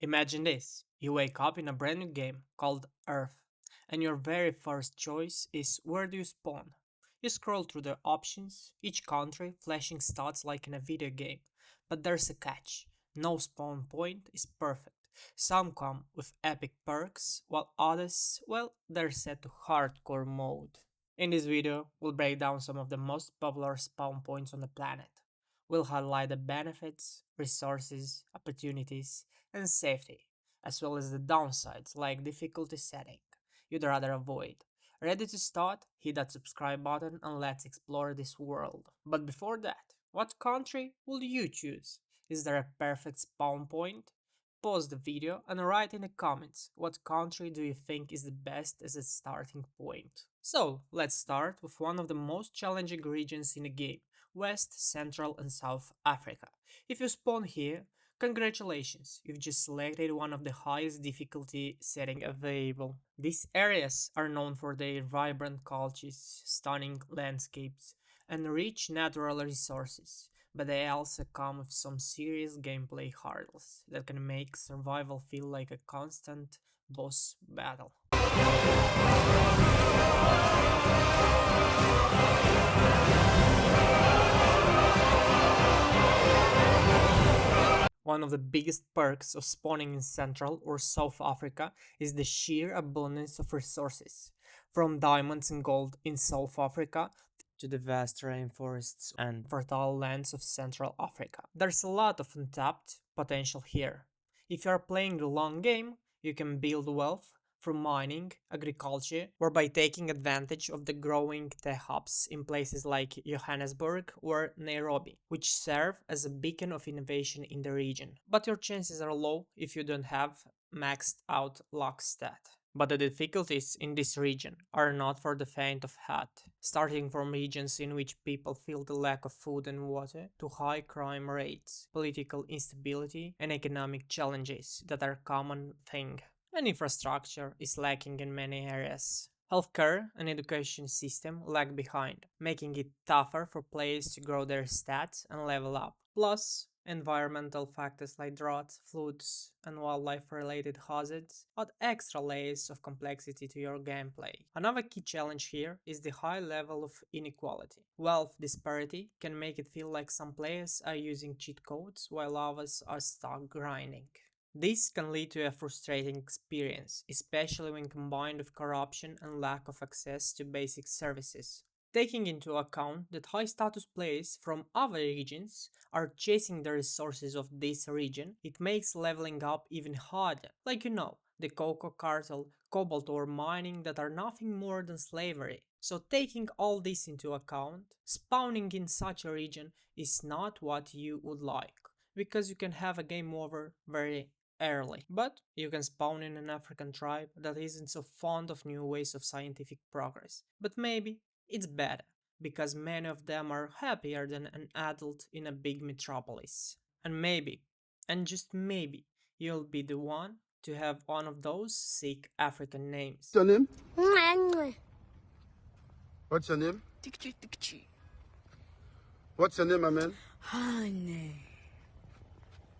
Imagine this, you wake up in a brand new game called Earth, and your very first choice is where do you spawn? You scroll through the options, each country flashing stats like in a video game, but there's a catch, no spawn point is perfect. Some come with epic perks, while others, well, they're set to hardcore mode. In this video, we'll break down some of the most popular spawn points on the planet. We'll highlight the benefits, resources, opportunities, and safety, as well as the downsides like difficulty setting you'd rather avoid. Ready to start? Hit that subscribe button and let's explore this world. But before that, what country will you choose? Is there a perfect spawn point? Pause the video and write in the comments what country do you think is the best as a starting point. So, let's start with one of the most challenging regions in the game, West, Central and South Africa. If you spawn here, congratulations, you've just selected one of the highest difficulty setting available. These areas are known for their vibrant cultures, stunning landscapes, and rich natural resources, but they also come with some serious gameplay hurdles that can make survival feel like a constant boss battle. One of the biggest perks of spawning in Central or South Africa is the sheer abundance of resources, from diamonds and gold in South Africa to the vast rainforests and fertile lands of Central Africa. There's a lot of untapped potential here. If you are playing the long game, you can build wealth through mining, agriculture, or by taking advantage of the growing tech hubs in places like Johannesburg or Nairobi, which serve as a beacon of innovation in the region. But your chances are low if you don't have maxed out luck stat. But the difficulties in this region are not for the faint of heart, starting from regions in which people feel the lack of food and water to high crime rates, political instability, and economic challenges that are a common thing. And infrastructure is lacking in many areas. Healthcare and education system lag behind, making it tougher for players to grow their stats and level up. Plus, environmental factors like droughts, floods, and wildlife-related hazards add extra layers of complexity to your gameplay. Another key challenge here is the high level of inequality. Wealth disparity can make it feel like some players are using cheat codes while others are stuck grinding. This can lead to a frustrating experience, especially when combined with corruption and lack of access to basic services. Taking into account that high status players from other regions are chasing the resources of this region, it makes leveling up even harder. Like the cocoa cartel, cobalt ore mining that are nothing more than slavery. So taking all this into account, spawning in such a region is not what you would like, because you can have a game over very early. But you can spawn in an African tribe that isn't so fond of new ways of scientific progress. But maybe it's better, because many of them are happier than an adult in a big metropolis. And maybe, and just maybe, you'll be the one to have one of those sick African names. Your name? What's your name? Tikchi tikchi. What's your name, my man? Honey.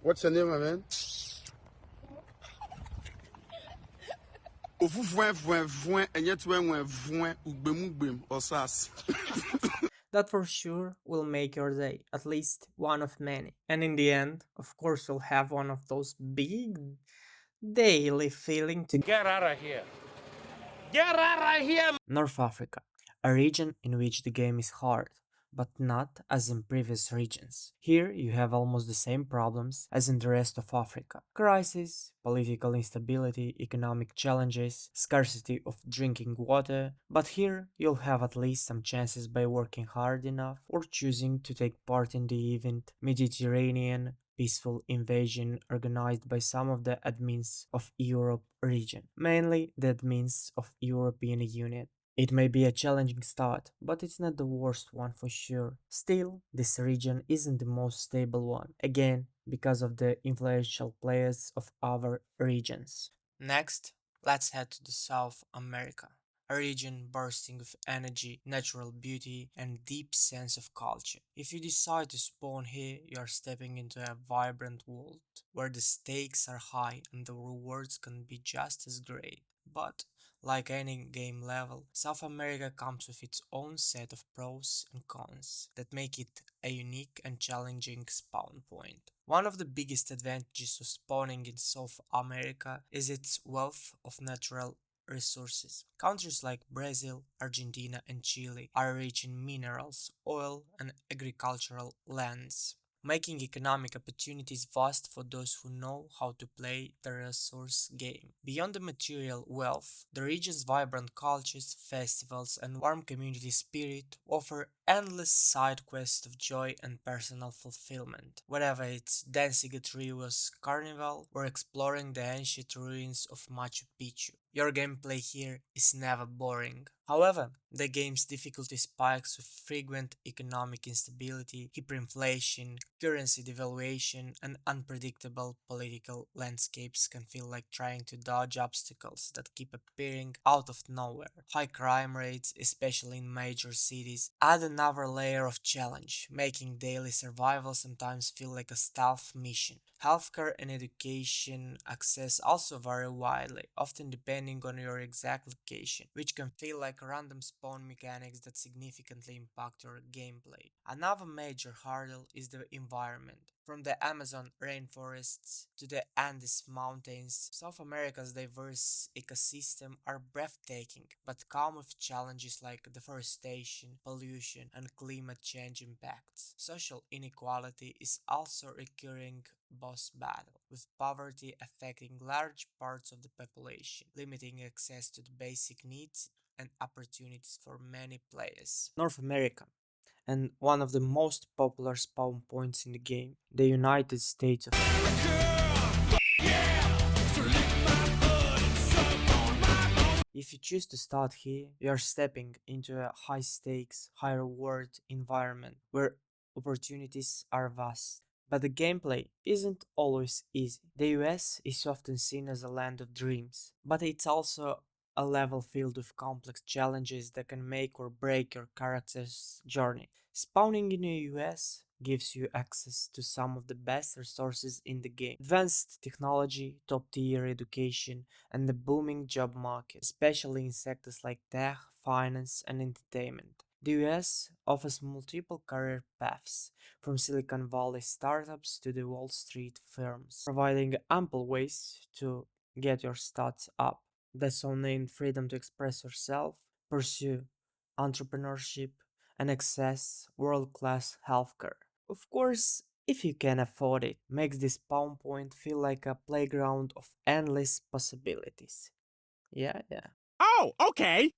What's your name, my man? Ofu fuen fuen fuen enye twen wen fuen ugbem ugbem osas. That for sure will make your day, at least one of many. And in the end, of course, you'll have one of those big daily feeling to Get out of here. Get out of here. North Africa, a region in which the game is hard, but not as in previous regions. Here you have almost the same problems as in the rest of Africa. Crisis, political instability, economic challenges, scarcity of drinking water, but here you'll have at least some chances by working hard enough or choosing to take part in the event Mediterranean peaceful invasion organized by some of the admins of Europe region, mainly the admins of European Union. It may be a challenging start, but it's not the worst one for sure. Still, this region isn't the most stable one, again, because of the influential players of other regions. Next, let's head to the South America, a region bursting with energy, natural beauty, and deep sense of culture. If you decide to spawn here, you are stepping into a vibrant world where the stakes are high and the rewards can be just as great. But like any game level, South America comes with its own set of pros and cons that make it a unique and challenging spawn point. One of the biggest advantages of spawning in South America is its wealth of natural resources. Countries like Brazil, Argentina, and Chile are rich in minerals, oil, and agricultural lands, making economic opportunities vast for those who know how to play the resource game. Beyond the material wealth, the region's vibrant cultures, festivals, and warm community spirit offer endless side quests of joy and personal fulfillment, whether it's dancing at Rio's carnival or exploring the ancient ruins of Machu Picchu. Your gameplay here is never boring. However, the game's difficulty spikes with frequent economic instability, hyperinflation, currency devaluation, and unpredictable political landscapes can feel like trying to dodge obstacles that keep appearing out of nowhere. High crime rates, especially in major cities, add another layer of challenge, making daily survival sometimes feel like a stealth mission. Healthcare and education access also vary widely, often depending on your exact location, which can feel like random spawn mechanics that significantly impact your gameplay. Another major hurdle is the environment. From the Amazon rainforests to the Andes mountains, South America's diverse ecosystem are breathtaking, but come with challenges like deforestation, pollution, and climate change impacts. Social inequality is also a recurring boss battle, with poverty affecting large parts of the population, limiting access to the basic needs and opportunities for many players. North America, and one of the most popular spawn points in the game, the United States of America. If you choose to start here, you are stepping into a high stakes, high reward environment where opportunities are vast. But the gameplay isn't always easy. The US is often seen as a land of dreams, but it's also a level filled with complex challenges that can make or break your character's journey. Spawning in the US gives you access to some of the best resources in the game. Advanced technology, top tier education, and the booming job market, especially in sectors like tech, finance, and entertainment. The US offers multiple career paths, from Silicon Valley startups to the Wall Street firms, providing ample ways to get your stats up. The so-named freedom to express yourself, pursue entrepreneurship, and access world-class healthcare. Of course, if you can afford it, makes this spawn point feel like a playground of endless possibilities. Yeah. Oh, okay.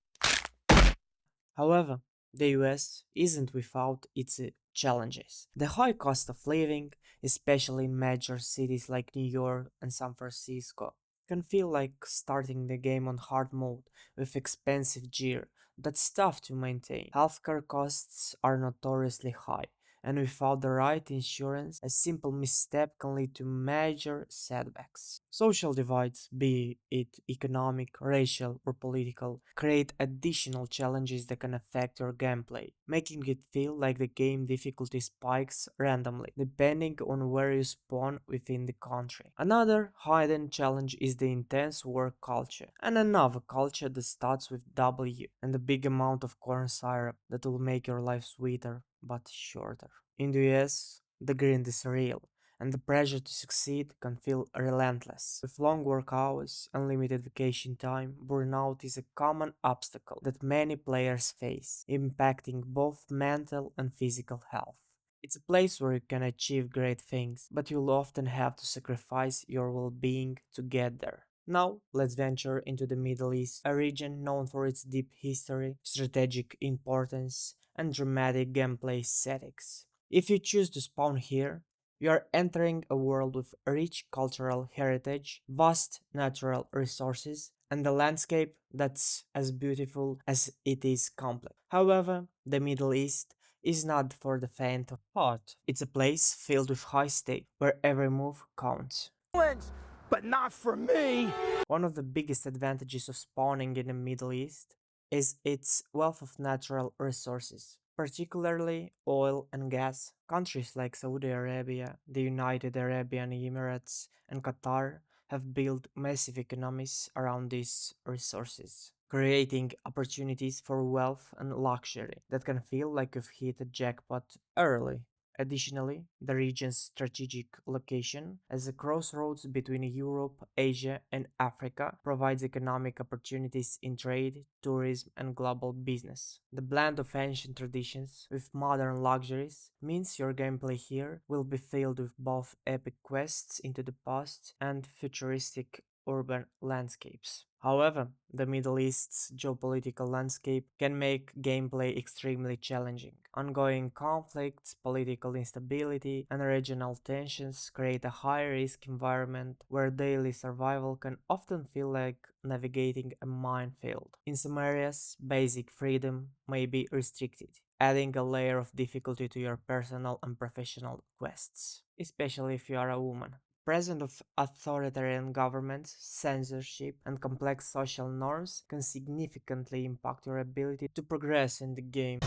However, the US isn't without its challenges. The high cost of living, especially in major cities like New York and San Francisco, can feel like starting the game on hard mode with expensive gear that's tough to maintain. Healthcare costs are notoriously high, and without the right insurance, a simple misstep can lead to major setbacks. Social divides, be it economic, racial, or political, create additional challenges that can affect your gameplay, making it feel like the game difficulty spikes randomly, depending on where you spawn within the country. Another hidden challenge is the intense work culture, and another culture that starts with W, and a big amount of corn syrup that will make your life sweeter but shorter. In the US, the grind is real, and the pressure to succeed can feel relentless. With long work hours, unlimited vacation time, burnout is a common obstacle that many players face, impacting both mental and physical health. It's a place where you can achieve great things, but you'll often have to sacrifice your well-being to get there. Now, let's venture into the Middle East, a region known for its deep history, strategic importance, and dramatic gameplay settings. If you choose to spawn here, you are entering a world with rich cultural heritage, vast natural resources, and a landscape that's as beautiful as it is complex. However, the Middle East is not for the faint of heart. It's a place filled with high stakes, where every move counts. But not for me. One of the biggest advantages of spawning in the Middle East is its wealth of natural resources, particularly oil and gas. Countries like Saudi Arabia, the United Arab Emirates, and Qatar have built massive economies around these resources, creating opportunities for wealth and luxury that can feel like you've hit a jackpot early. Additionally, the region's strategic location as a crossroads between Europe, Asia, and Africa provides economic opportunities in trade, tourism, and global business. The blend of ancient traditions with modern luxuries means your gameplay here will be filled with both epic quests into the past and futuristic urban landscapes. However, the Middle East's geopolitical landscape can make gameplay extremely challenging. Ongoing conflicts, political instability, and regional tensions create a high-risk environment where daily survival can often feel like navigating a minefield. In some areas, basic freedom may be restricted, adding a layer of difficulty to your personal and professional quests, especially if you are a woman. Presence of authoritarian governments, censorship, and complex social norms can significantly impact your ability to progress in the game.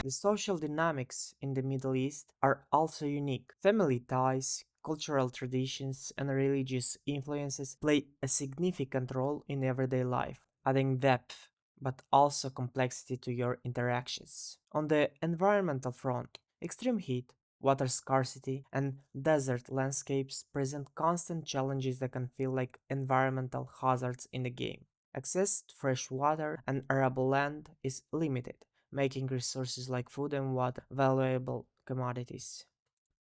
The social dynamics in the Middle East are also unique. Family ties, cultural traditions, and religious influences play a significant role in everyday life, adding depth but also complexity to your interactions. On the environmental front, extreme heat, water scarcity, and desert landscapes present constant challenges that can feel like environmental hazards in the game. Access to fresh water and arable land is limited, making resources like food and water valuable commodities.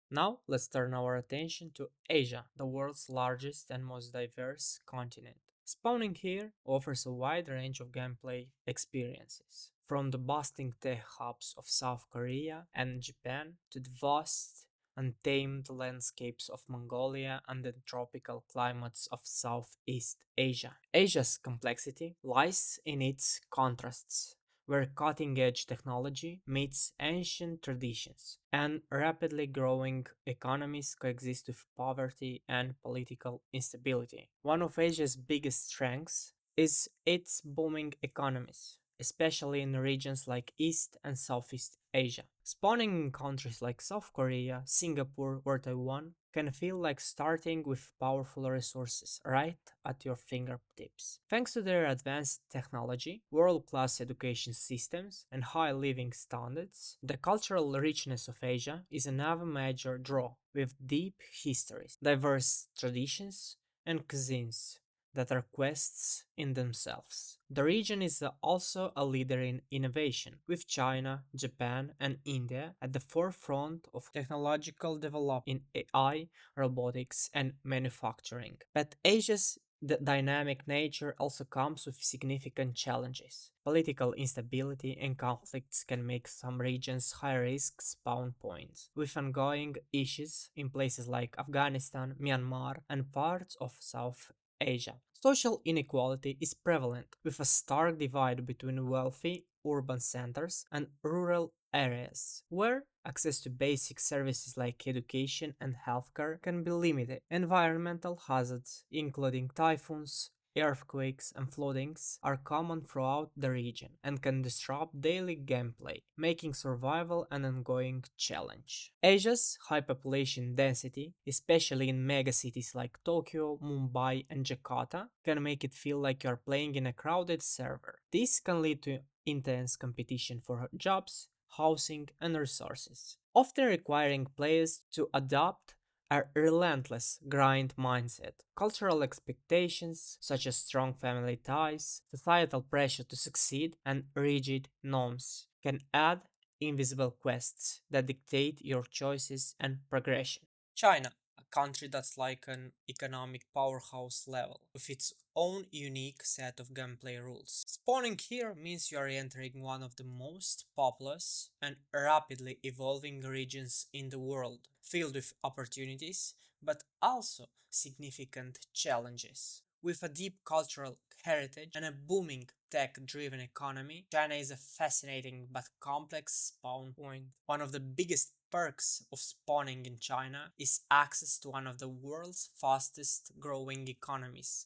Now, let's turn our attention to Asia, the world's largest and most diverse continent. Spawning here offers a wide range of gameplay experiences, from the bustling tech hubs of South Korea and Japan to the vast, untamed landscapes of Mongolia and the tropical climates of Southeast Asia. Asia's complexity lies in its contrasts, where cutting-edge technology meets ancient traditions, and rapidly growing economies coexist with poverty and political instability. One of Asia's biggest strengths is its booming economies, especially in regions like East and Southeast Asia. Spawning in countries like South Korea, Singapore, or Taiwan can feel like starting with powerful resources right at your fingertips. Thanks to their advanced technology, world-class education systems, and high living standards, the cultural richness of Asia is another major draw, with deep histories, diverse traditions, and cuisines that are quests in themselves. The region is also a leader in innovation, with China, Japan, and India at the forefront of technological development in AI, robotics, and manufacturing. But Asia's dynamic nature also comes with significant challenges. Political instability and conflicts can make some regions high-risk spawn points, with ongoing issues in places like Afghanistan, Myanmar, and parts of South Asia. Social inequality is prevalent, with a stark divide between wealthy urban centers and rural areas, where access to basic services like education and healthcare can be limited. Environmental hazards, including typhoons, earthquakes, and floodings, are common throughout the region and can disrupt daily gameplay, making survival an ongoing challenge. Asia's high population density, especially in megacities like Tokyo, Mumbai, and Jakarta, can make it feel like you're playing in a crowded server. This can lead to intense competition for jobs, housing, and resources, often requiring players to adopt a relentless grind mindset. Cultural expectations, such as strong family ties, societal pressure to succeed, and rigid norms, can add invisible quests that dictate your choices and progression. China, a country that's like an economic powerhouse level, with its own unique set of gameplay rules. Spawning here means you are entering one of the most populous and rapidly evolving regions in the world, filled with opportunities, but also significant challenges. With a deep cultural heritage and a booming tech-driven economy, China is a fascinating but complex spawn point. One of the biggest perks of spawning in China is access to one of the world's fastest growing economies.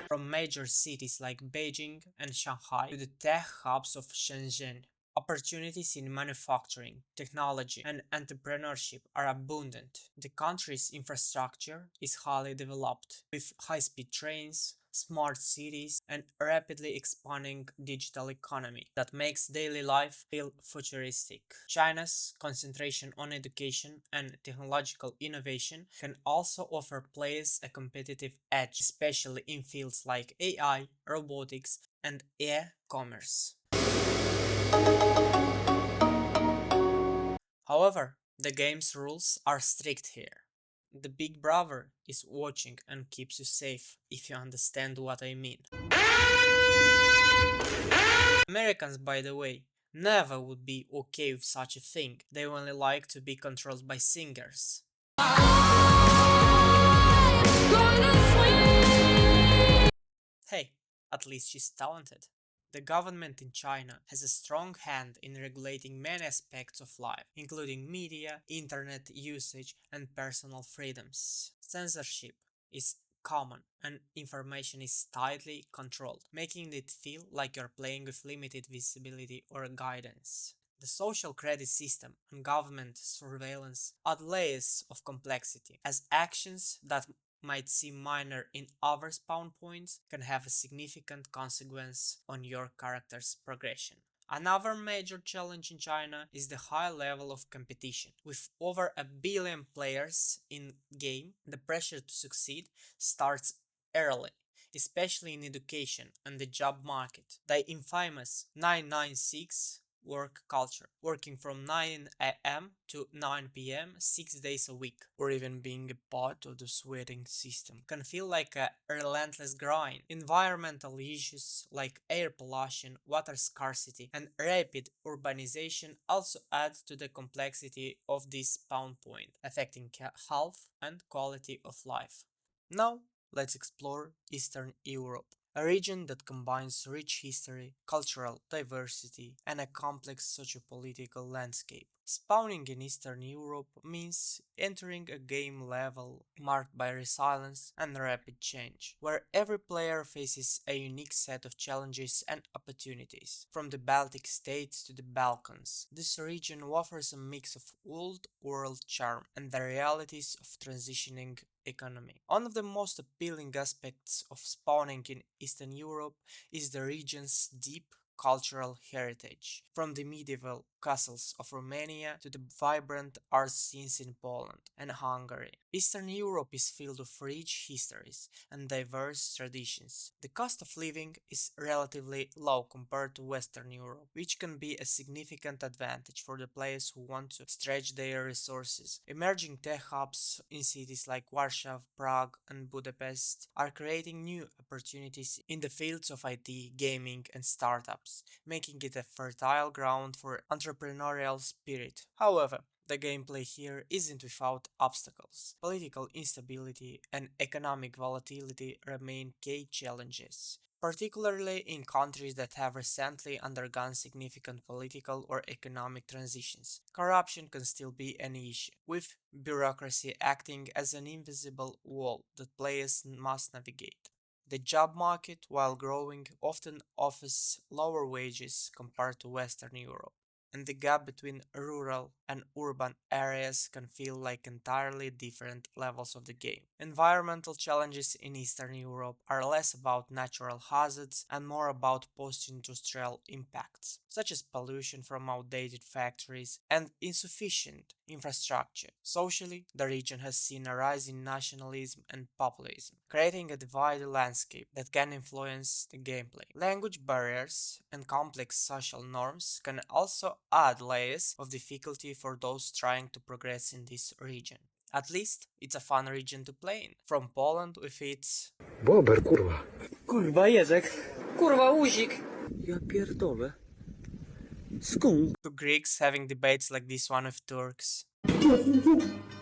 From major cities like Beijing and Shanghai to the tech hubs of Shenzhen, opportunities in manufacturing, technology, and entrepreneurship are abundant. The country's infrastructure is highly developed, with high-speed trains, smart cities, and a rapidly expanding digital economy that makes daily life feel futuristic. China's concentration on education and technological innovation can also offer players a competitive edge, especially in fields like AI, robotics, and e-commerce. However, the game's rules are strict here. The Big Brother is watching and keeps you safe, if you understand what I mean. Americans, by the way, never would be okay with such a thing. They only like to be controlled by singers. Hey, at least she's talented. The government in China has a strong hand in regulating many aspects of life, including media, internet usage, and personal freedoms. Censorship is common and information is tightly controlled, making it feel like you're playing with limited visibility or guidance. The social credit system and government surveillance add layers of complexity, as actions that might seem minor in other spawn points can have a significant consequence on your character's progression. Another major challenge in China is the high level of competition. With over 1 billion players in game, the pressure to succeed starts early, especially in education and the job market. The infamous 996 work culture, working from 9 a.m. to 9 p.m. 6 days a week, or even being a part of the sweating system, can feel like a relentless grind. Environmental issues like air pollution, water scarcity, and rapid urbanization also add to the complexity of this spawn point, affecting health and quality of life. Now, let's explore Eastern Europe, a region that combines rich history, cultural diversity, and a complex socio-political landscape. Spawning in Eastern Europe means entering a game level marked by resilience and rapid change, where every player faces a unique set of challenges and opportunities. From the Baltic states to the Balkans, this region offers a mix of old world charm and the realities of transitioning economy. One of the most appealing aspects of spawning in Eastern Europe is the region's deep cultural heritage, from the medieval castles of Romania to the vibrant art scenes in Poland and Hungary. Eastern Europe is filled with rich histories and diverse traditions. The cost of living is relatively low compared to Western Europe, which can be a significant advantage for the players who want to stretch their resources. Emerging tech hubs in cities like Warsaw, Prague, and Budapest are creating new opportunities in the fields of IT, gaming, and startups, making it a fertile ground for entrepreneurial spirit. However, the gameplay here isn't without obstacles. Political instability and economic volatility remain key challenges, particularly in countries that have recently undergone significant political or economic transitions. Corruption can still be an issue, with bureaucracy acting as an invisible wall that players must navigate. The job market, while growing, often offers lower wages compared to Western Europe, and the gap between rural and urban areas can feel like entirely different levels of the game. Environmental challenges in Eastern Europe are less about natural hazards and more about post-industrial impacts, such as pollution from outdated factories and insufficient infrastructure. Socially, the region has seen a rise in nationalism and populism, creating a divided landscape that can influence the gameplay. Language barriers and complex social norms can also add layers of difficulty for those trying to progress in this region. At least, it's a fun region to play in. From Poland with its Bober, kurwa. Kurwa Jezek. Kurwa Uzik. Ja pierdolę. Skąd? to Greeks having debates like this one with Turks.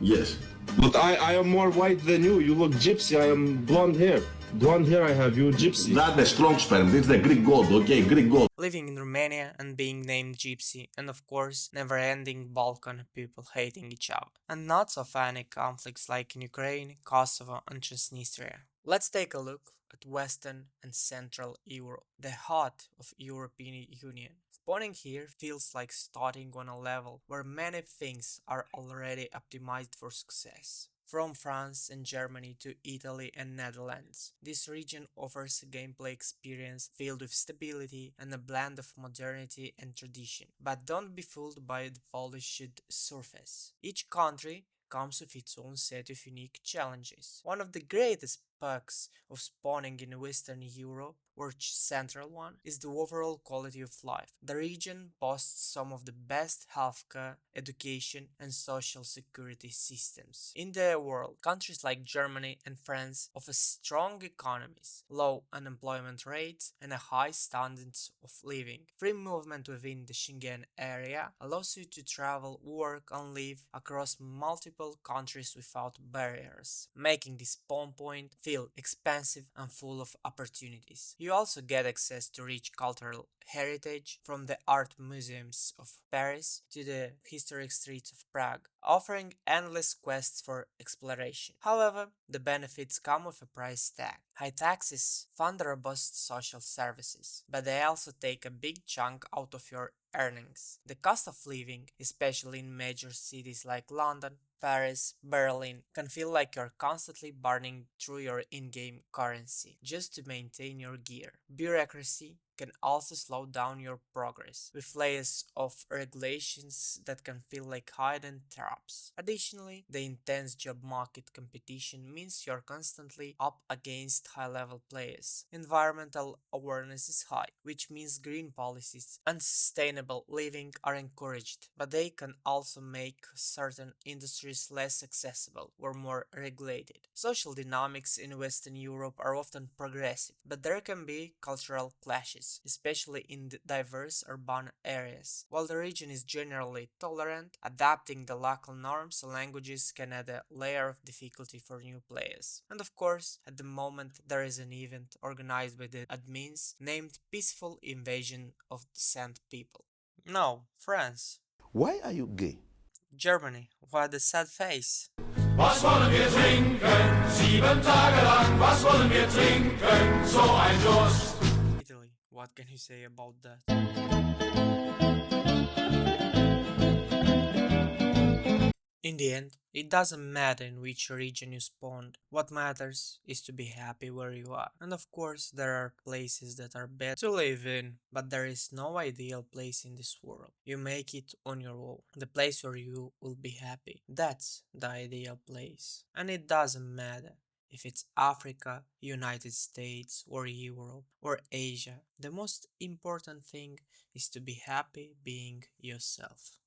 Yes. But I am more white than you. You look gypsy. I am blonde hair. Blonde hair I have, you gypsy. That's the strong sperm. It's the Greek god, okay? Greek god. Living in Romania and being named Gypsy, and of course, never-ending Balkan people hating each other. And not so funny conflicts like in Ukraine, Kosovo and Transnistria. Let's take a look at Western and Central Europe, the heart of European Union. Spawning here feels like starting on a level where many things are already optimized for success. From France and Germany to Italy and Netherlands, this region offers a gameplay experience filled with stability and a blend of modernity and tradition. But don't be fooled by the polished surface. Each country comes with its own set of unique challenges. One of the greatest perks of spawning in Western Europe, or Central one, is the overall quality of life. The region boasts some of the best healthcare, education and social security systems in the world. Countries like Germany and France offer strong economies, low unemployment rates and a high standards of living. Free movement within the Schengen area allows you to travel, work and live across multiple countries without barriers, making this spawn point feel expansive and full of opportunities. You also get access to rich cultural heritage, from the art museums of Paris to the historic streets of Prague, offering endless quests for exploration. However, the benefits come with a price tag. High taxes fund robust social services, but they also take a big chunk out of your earnings. The cost of living, especially in major cities like London, Paris, Berlin, can feel like you're constantly burning through your in-game currency just to maintain your gear. Bureaucracy can also slow down your progress, with layers of regulations that can feel like hidden traps. Additionally, the intense job market competition means you're constantly up against high-level players. Environmental awareness is high, which means green policies and sustainable living are encouraged, but they can also make certain industries less accessible or more regulated. Social dynamics in Western Europe are often progressive, but there can be cultural clashes, especially in the diverse urban areas. While the region is generally tolerant, adapting the local norms and languages can add a layer of difficulty for new players. And of course, at the moment there is an event organized by the admins named Peaceful Invasion of the Sand People. No, France. Why are you gay? Germany, why the sad face? Was wollen wir trinken? 7 Tage lang, was wollen wir trinken? So ein Durst. Italy, what can you say about that? In the end, it doesn't matter in which region you spawned. What matters is to be happy where you are. And of course, there are places that are better to live in, but there is no ideal place in this world. You make it on your own. The place where you will be happy. That's the ideal place. And it doesn't matter if it's Africa, United States, or Europe, or Asia. The most important thing is to be happy being yourself.